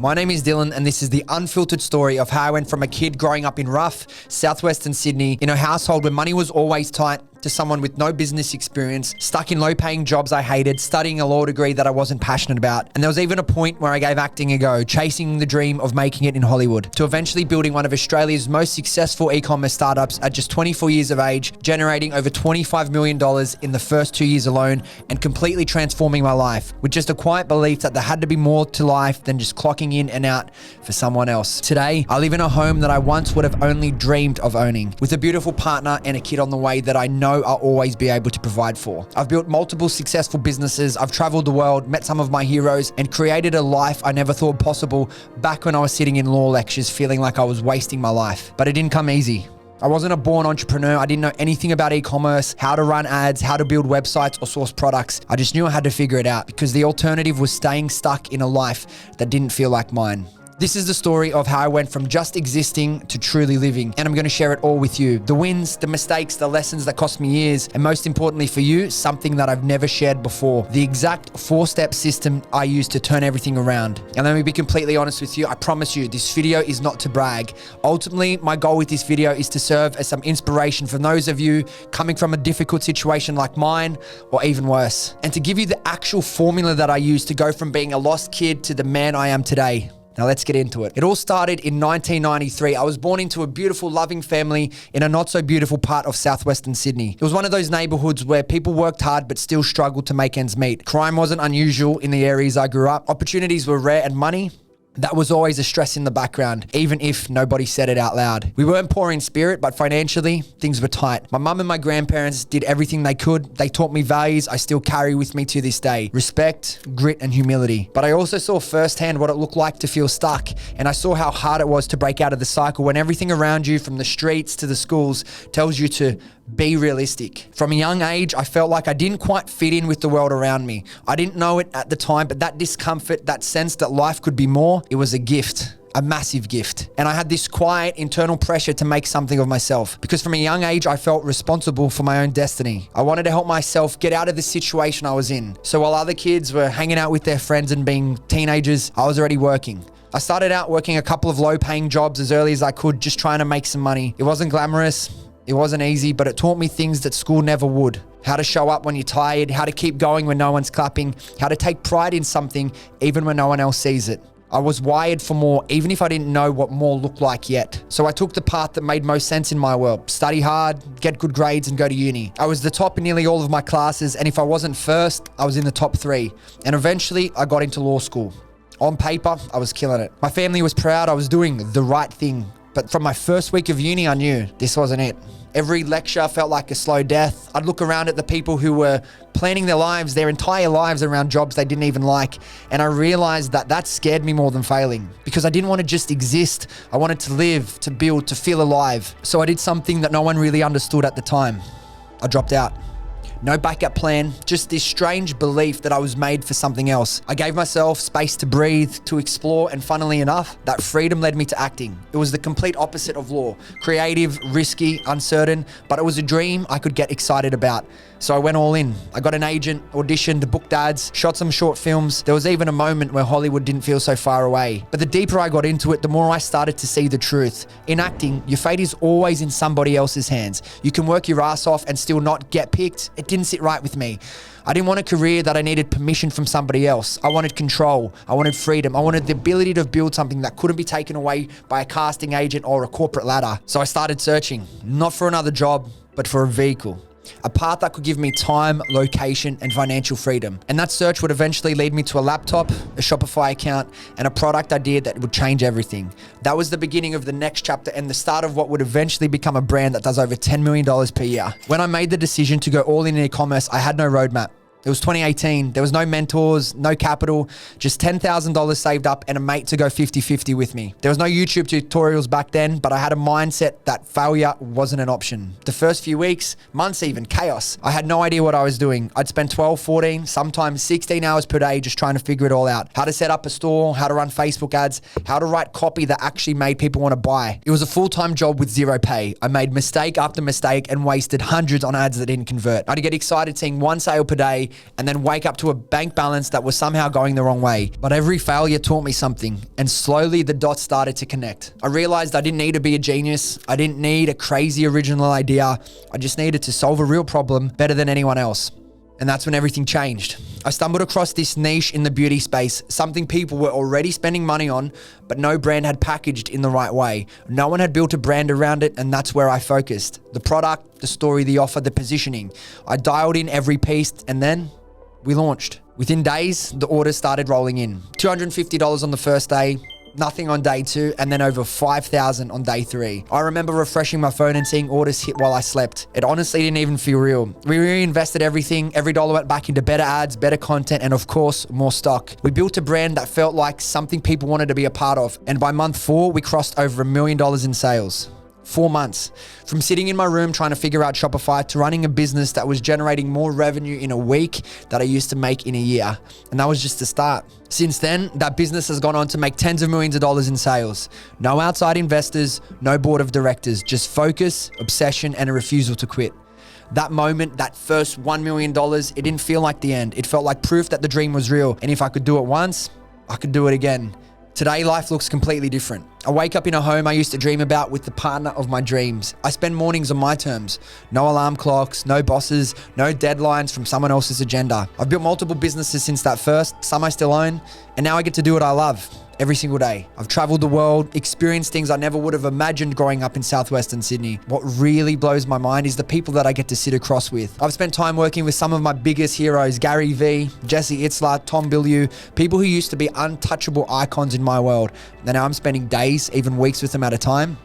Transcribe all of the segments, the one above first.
My name is Dylan, and this is the unfiltered story of how I went from a kid growing up in rough southwestern Sydney in a household where money was always tight to someone with no business experience, stuck in low-paying jobs I hated, studying a law degree that I wasn't passionate about. And there was even a point where I gave acting a go, chasing the dream of making it in Hollywood, to eventually building one of Australia's most successful e-commerce startups at just 24 years of age, generating over $25 million in the first 2 years alone, and completely transforming my life, with just a quiet belief that there had to be more to life than just clocking in and out for someone else. Today, I live in a home that I once would have only dreamed of owning, with a beautiful partner and a kid on the way that I know I'll always be able to provide for. I've built multiple successful businesses, I've traveled the world, met some of my heroes, and created a life I never thought possible back when I was sitting in law lectures feeling like I was wasting my life. But it didn't come easy. I wasn't a born entrepreneur. I didn't know anything about e-commerce, how to run ads, how to build websites or source products. I just knew I had to figure it out because the alternative was staying stuck in a life that didn't feel like mine. This is the story of how I went from just existing to truly living, and I'm going to share it all with you. The wins, the mistakes, the lessons that cost me years, and most importantly for you, something that I've never shared before. The exact 4-step system I use to turn everything around. And let me be completely honest with you, I promise you, this video is not to brag. Ultimately, my goal with this video is to serve as some inspiration for those of you coming from a difficult situation like mine, or even worse, and to give you the actual formula that I use to go from being a lost kid to the man I am today. Now let's get into it. It all started in 1993. I was born into a beautiful, loving family in a not so beautiful part of southwestern Sydney. It was one of those neighborhoods where people worked hard but still struggled to make ends meet. Crime wasn't unusual in the areas I grew up. Opportunities were rare, and money, that was always a stress in the background, even if nobody said it out loud. We weren't poor in spirit, but financially, things were tight. My mum and my grandparents did everything they could. They taught me values I still carry with me to this day: respect, grit, and humility. But I also saw firsthand what it looked like to feel stuck, and I saw how hard it was to break out of the cycle when everything around you, from the streets to the schools, tells you to be realistic. From a young age, I felt like I didn't quite fit in with the world around me. I didn't know it at the time, but that discomfort, that sense that life could be more, it was a gift. A massive gift. And I had this quiet internal pressure to make something of myself, because from a young age, I felt responsible for my own destiny. I wanted to help myself get out of the situation I was in. So while other kids were hanging out with their friends and being teenagers, I was already working. I started out working a couple of low-paying jobs as early as I could, just trying to make some money. It wasn't glamorous. It wasn't easy, but it taught me things that school never would. How to show up when you're tired, how to keep going when no one's clapping, how to take pride in something even when no one else sees it. I was wired for more, even if I didn't know what more looked like yet. So I took the path that made most sense in my world: study hard, get good grades, and go to uni. I was the top in nearly all of my classes, and if I wasn't first, I was in the top 3. And eventually, I got into law school. On paper, I was killing it. My family was proud I was doing the right thing. But from my first week of uni, I knew this wasn't it. Every lecture felt like a slow death. I'd look around at the people who were planning their lives, their entire lives around jobs they didn't even like. And I realized that scared me more than failing, because I didn't want to just exist. I wanted to live, to build, to feel alive. So I did something that no one really understood at the time. I dropped out. No backup plan, just this strange belief that I was made for something else. I gave myself space to breathe, to explore, and funnily enough, that freedom led me to acting. It was the complete opposite of law. Creative, risky, uncertain, but it was a dream I could get excited about. So I went all in. I got an agent, auditioned, booked ads, shot some short films. There was even a moment where Hollywood didn't feel so far away. But the deeper I got into it, the more I started to see the truth. In acting, your fate is always in somebody else's hands. You can work your ass off and still not get picked. It didn't sit right with me. I didn't want a career that I needed permission from somebody else. I wanted control. I wanted freedom. I wanted the ability to build something that couldn't be taken away by a casting agent or a corporate ladder. So I started searching, not for another job, but for a vehicle. A path that could give me time, location, and financial freedom. And that search would eventually lead me to a laptop, a Shopify account, and a product idea that would change everything. That was the beginning of the next chapter and the start of what would eventually become a brand that does over $10 million per year. When I made the decision to go all in e-commerce, I had no roadmap. It was 2018. There was no mentors, no capital, just $10,000 saved up and a mate to go 50-50 with me. There was no YouTube tutorials back then, but I had a mindset that failure wasn't an option. The first few weeks, months even, chaos. I had no idea what I was doing. I'd spend 12, 14, sometimes 16 hours per day just trying to figure it all out. How to set up a store, how to run Facebook ads, how to write copy that actually made people want to buy. It was a full-time job with zero pay. I made mistake after mistake and wasted hundreds on ads that didn't convert. I'd get excited seeing one sale per day, and then wake up to a bank balance that was somehow going the wrong way. But every failure taught me something, and slowly the dots started to connect. I realized I didn't need to be a genius. I didn't need a crazy original idea. I just needed to solve a real problem better than anyone else. And that's when everything changed. I stumbled across this niche in the beauty space, something people were already spending money on, but no brand had packaged in the right way. No one had built a brand around it, and that's where I focused. The product, the story, the offer, the positioning. I dialed in every piece, and then we launched. Within days, the orders started rolling in. $250 on the first day, nothing on day 2, and then over 5,000 on day 3. I remember refreshing my phone and seeing orders hit while I slept. It honestly didn't even feel real. We reinvested everything. Every dollar went back into better ads, better content, and of course, more stock. We built a brand that felt like something people wanted to be a part of. And by month 4, we crossed over $1 million in sales. 4 months. From sitting in my room trying to figure out Shopify to running a business that was generating more revenue in a week that I used to make in a year. And that was just the start. Since then, that business has gone on to make tens of millions of dollars in sales. No outside investors, no board of directors, just focus, obsession, and a refusal to quit. That moment, that first $1 million, it didn't feel like the end. It felt like proof that the dream was real. And if I could do it once, I could do it again. Today, life looks completely different. I wake up in a home I used to dream about with the partner of my dreams. I spend mornings on my terms. No alarm clocks, no bosses, no deadlines from someone else's agenda. I've built multiple businesses since that first, some I still own, and now I get to do what I love every single day. I've traveled the world, experienced things I never would have imagined growing up in southwestern Sydney. What really blows my mind is the people that I get to sit across with. I've spent time working with some of my biggest heroes, Gary Vee, Jesse Itzler, Tom Bilyeu, people who used to be untouchable icons in my world. And now I'm spending days, even weeks with them at a time.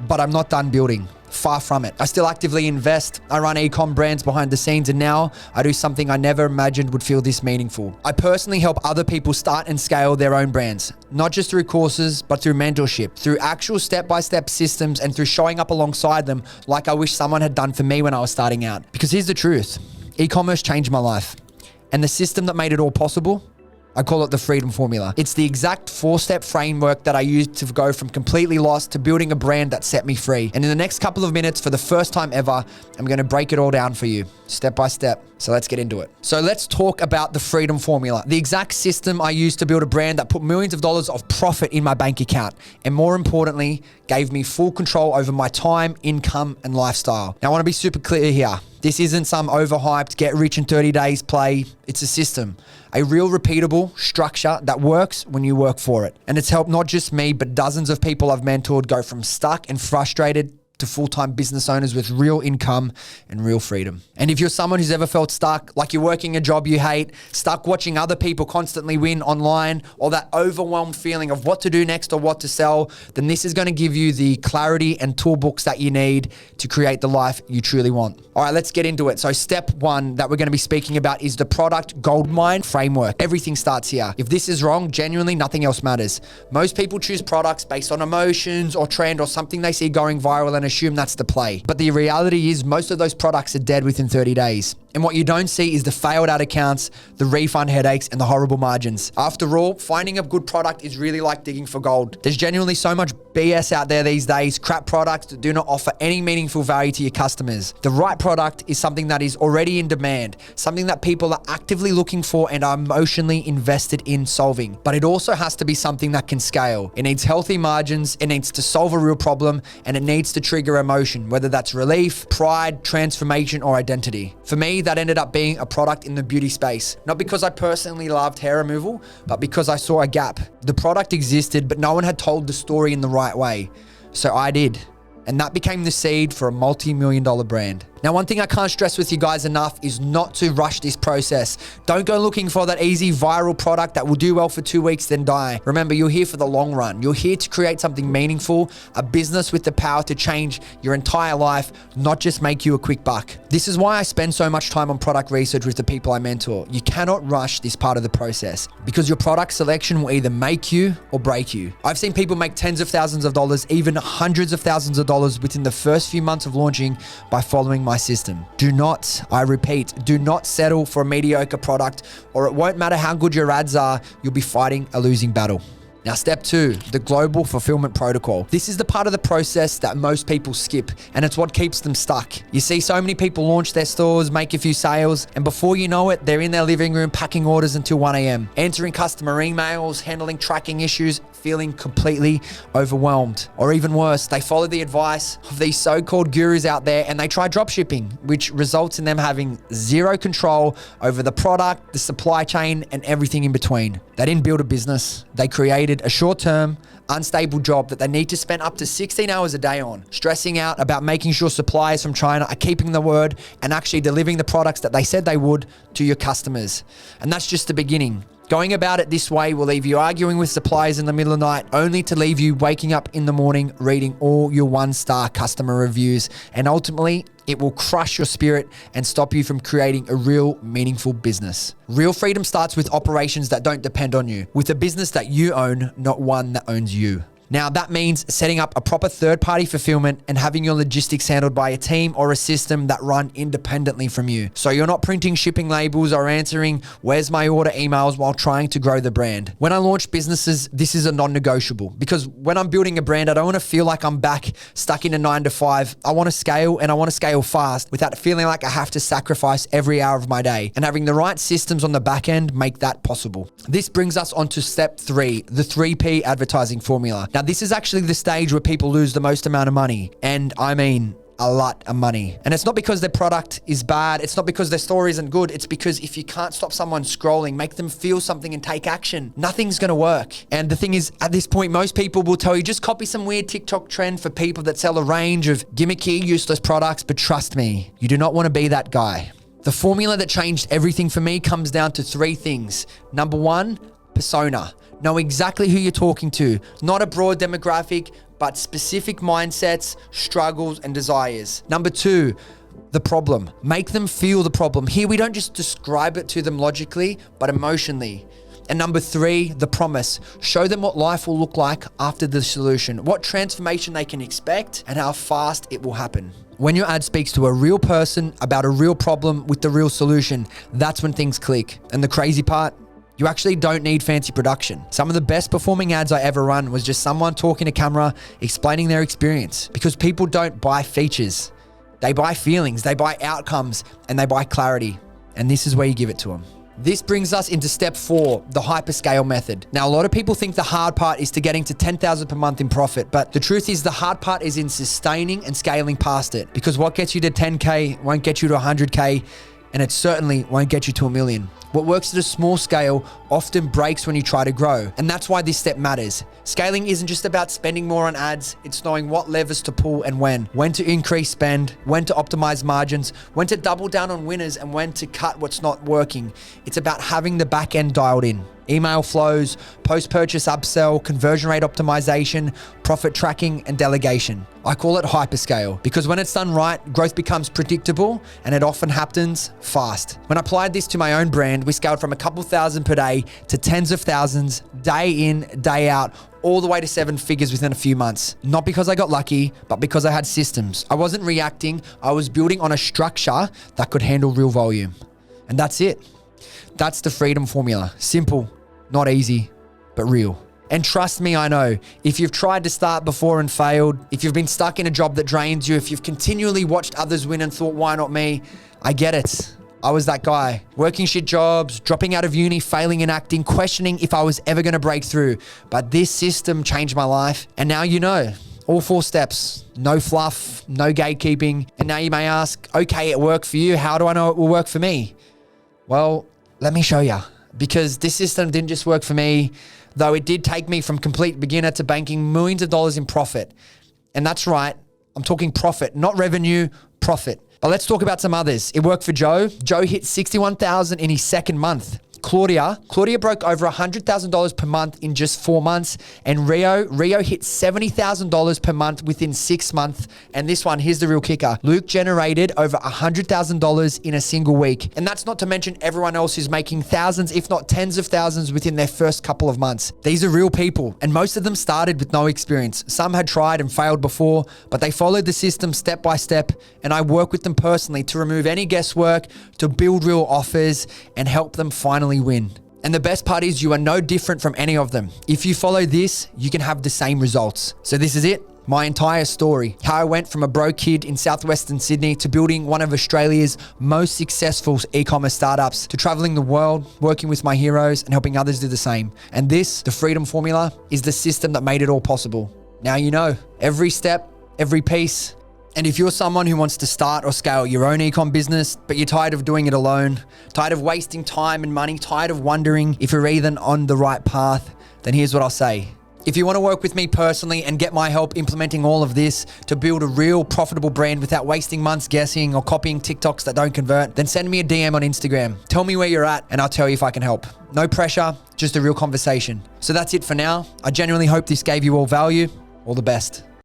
But I'm not done building. Far from it. I still actively invest. I run e-com brands behind the scenes, and now I do something I never imagined would feel this meaningful. I personally help other people start and scale their own brands, not just through courses, but through mentorship, through actual step-by-step systems, and through showing up alongside them like I wish someone had done for me when I was starting out. Because here's the truth. E-commerce changed my life. And the system that made it all possible, I call it the Freedom Formula. It's the exact 4-step framework that I used to go from completely lost to building a brand that set me free. And in the next couple of minutes, for the first time ever, I'm going to break it all down for you, step by step. So let's get into it. So let's talk about the Freedom Formula, the exact system I used to build a brand that put millions of dollars of profit in my bank account. And more importantly, gave me full control over my time, income, and lifestyle. Now I want to be super clear here. This isn't some overhyped get rich in 30 days play. It's a system, a real repeatable structure that works when you work for it. And it's helped not just me, but dozens of people I've mentored go from stuck and frustrated to full-time business owners with real income and real freedom. And if you're someone who's ever felt stuck, like you're working a job you hate, stuck watching other people constantly win online, or that overwhelmed feeling of what to do next or what to sell, then this is going to give you the clarity and toolbox that you need to create the life you truly want. All right, let's get into it. So step 1 that we're going to be speaking about is the product goldmine framework. Everything starts here. If this is wrong, genuinely nothing else matters. Most people choose products based on emotions or trend or something they see going viral and assume that's the play. But the reality is most of those products are dead within 30 days. And what you don't see is the failed ad accounts, the refund headaches, and the horrible margins. After all, finding a good product is really like digging for gold. There's genuinely so much BS out there these days, crap products that do not offer any meaningful value to your customers. The right product is something that is already in demand, something that people are actively looking for and are emotionally invested in solving. But it also has to be something that can scale. It needs healthy margins, it needs to solve a real problem, and it needs to trigger emotion, whether that's relief, pride, transformation, or identity. For me, that ended up being a product in the beauty space. Not because I personally loved hair removal, but because I saw a gap. The product existed, but no one had told the story in the right way. So I did. And that became the seed for a multi-million-dollar brand. Now, one thing I can't stress with you guys enough is not to rush this process. Don't go looking for that easy viral product that will do well for 2 weeks, then die. Remember, you're here for the long run. You're here to create something meaningful, a business with the power to change your entire life, not just make you a quick buck. This is why I spend so much time on product research with the people I mentor. You cannot rush this part of the process because your product selection will either make you or break you. I've seen people make tens of thousands of dollars, even hundreds of thousands of dollars within the first few months of launching by following my system. Do not, I repeat, do not settle for a mediocre product, or it won't matter how good your ads are, you'll be fighting a losing battle. Now, step 2, the global fulfillment protocol. This is the part of the process that most people skip, and it's what keeps them stuck. You see so many people launch their stores, make a few sales, and before you know it, they're in their living room packing orders until 1 a.m., answering customer emails, handling tracking issues, feeling completely overwhelmed. Or even worse, they follow the advice of these so-called gurus out there and they try dropshipping, which results in them having zero control over the product, the supply chain, and everything in between. They didn't build a business. They created a short-term, unstable job that they need to spend up to 16 hours a day on, stressing out about making sure suppliers from China are keeping the word and actually delivering the products that they said they would to your customers. And that's just the beginning. Going about it this way will leave you arguing with suppliers in the middle of the night, only to leave you waking up in the morning reading all your 1-star customer reviews. And ultimately, it will crush your spirit and stop you from creating a real meaningful business. Real freedom starts with operations that don't depend on you, with a business that you own, not one that owns you. Now, that means setting up a proper third-party fulfillment and having your logistics handled by a team or a system that run independently from you. So you're not printing shipping labels or answering "where's my order" emails while trying to grow the brand. When I launch businesses, this is a non-negotiable, because when I'm building a brand, I don't want to feel like I'm back stuck in a 9 to 5. I want to scale, and I want to scale fast without feeling like I have to sacrifice every hour of my day. And having the right systems on the back end make that possible. This brings us on to step 3, the 3P advertising formula. Now, this is actually the stage where people lose the most amount of money. And I mean, a lot of money. And it's not because their product is bad. It's not because their story isn't good. It's because if you can't stop someone scrolling, make them feel something and take action, nothing's going to work. And the thing is, at this point, most people will tell you, just copy some weird TikTok trend for people that sell a range of gimmicky, useless products. But trust me, you do not want to be that guy. The formula that changed everything for me comes down to 3 things. Number 1, persona. Know exactly who you're talking to, not a broad demographic, but specific mindsets, struggles, and desires. Number 2, the problem. Make them feel the problem. Here, we don't just describe it to them logically, but emotionally. And number 3, the promise. Show them what life will look like after the solution, what transformation they can expect, and how fast it will happen. When your ad speaks to a real person about a real problem with the real solution, that's when things click. And the crazy part, you actually don't need fancy production. Some of the best performing ads I ever run was just someone talking to camera, explaining their experience. Because people don't buy features. They buy feelings, they buy outcomes, and they buy clarity. And this is where you give it to them. This brings us into step 4, the hyperscale method. Now, a lot of people think the hard part is to getting to 10,000 per month in profit, but the truth is the hard part is in sustaining and scaling past it. Because what gets you to 10K won't get you to 100K, and it certainly won't get you to $1 million. What works at a small scale often breaks when you try to grow. And that's why this step matters. Scaling isn't just about spending more on ads. It's knowing what levers to pull and when to increase spend, when to optimize margins, when to double down on winners, and when to cut what's not working. It's about having the back end dialed in. Email flows, post-purchase upsell, conversion rate optimization, profit tracking, and delegation. I call it hyperscale because when it's done right, growth becomes predictable and it often happens fast. When I applied this to my own brand, we scaled from a couple thousand per day to tens of thousands, day in, day out, all the way to 7 figures within a few months. Not because I got lucky, but because I had systems. I wasn't reacting. I was building on a structure that could handle real volume. And that's it. That's the freedom formula. Simple, not easy, but real. And trust me, I know, if you've tried to start before and failed, if you've been stuck in a job that drains you, if you've continually watched others win and thought, why not me? I get it. I was that guy. Working shit jobs, dropping out of uni, failing in acting, questioning if I was ever going to break through. But this system changed my life. And now you know. All 4 steps, no fluff, no gatekeeping. And now you may ask, okay, it worked for you. How do I know it will work for me? Well, let me show you. Because this system didn't just work for me, though it did take me from complete beginner to banking millions of dollars in profit. And that's right, I'm talking profit, not revenue, profit. But let's talk about some others. It worked for Joe. Joe hit $61,000 in his second month. Claudia broke over $100,000 per month in just 4 months. And Rio hit $70,000 per month within 6 months. And this one, here's the real kicker. Luke generated over $100,000 in a single week. And that's not to mention everyone else who's making thousands, if not tens of thousands within their first couple of months. These are real people. And most of them started with no experience. Some had tried and failed before, but they followed the system step by step. And I work with them personally to remove any guesswork, to build real offers and help them finally win. And the best part is you are no different from any of them. If you follow this, you can have the same results. So this is it. My entire story, how I went from a broke kid in southwestern Sydney to building one of Australia's most successful e-commerce startups, to traveling the world, working with my heroes and helping others do the same. And this, the Freedom Formula, is the system that made it all possible. Now you know, every step, every piece. And if you're someone who wants to start or scale your own e-com business, but you're tired of doing it alone, tired of wasting time and money, tired of wondering if you're even on the right path, then here's what I'll say. If you want to work with me personally and get my help implementing all of this to build a real profitable brand without wasting months guessing or copying TikToks that don't convert, then send me a DM on Instagram. Tell me where you're at and I'll tell you if I can help. No pressure, just a real conversation. So that's it for now. I genuinely hope this gave you all value. All the best.